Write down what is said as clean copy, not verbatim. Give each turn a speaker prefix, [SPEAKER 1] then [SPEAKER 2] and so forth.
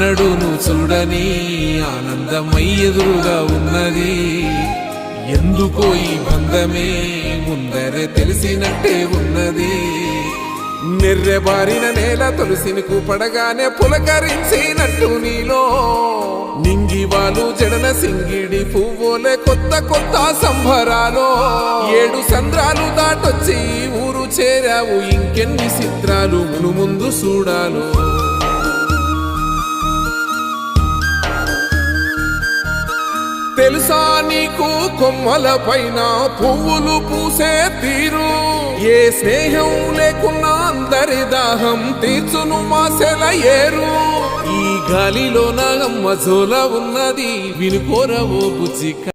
[SPEAKER 1] ఎన్నడూను చూడని ఆనందమై ఎదురుగా ఉన్నది. ఎందుకో ఈ బంధమే ముందరే తెలిసినట్టే ఉన్నది. నెర్రెబారిన నేల తులసిని కూపడగానే పులకరించినట్టు నీలో నింగివాలు జడన సింగిడి పువ్వులే కొత్త కొత్త సంబరాలో. 7 సంద్రాలు దాటొచ్చి ఊరు చేరావు, ఇంకెన్ని చిత్రాలు మును ముందు చూడాలో. తెలుసా నీకు కొమ్మల పైన పువ్వులు పూసే తీరు? ఏ స్నేహం లేకున్నా అందరి దాహం తీర్చును మాసెల ఏరు. ఈ గాలిలో నా అమ్మ జోల ఉన్నది, వినుకోరవో బుజ్జిక.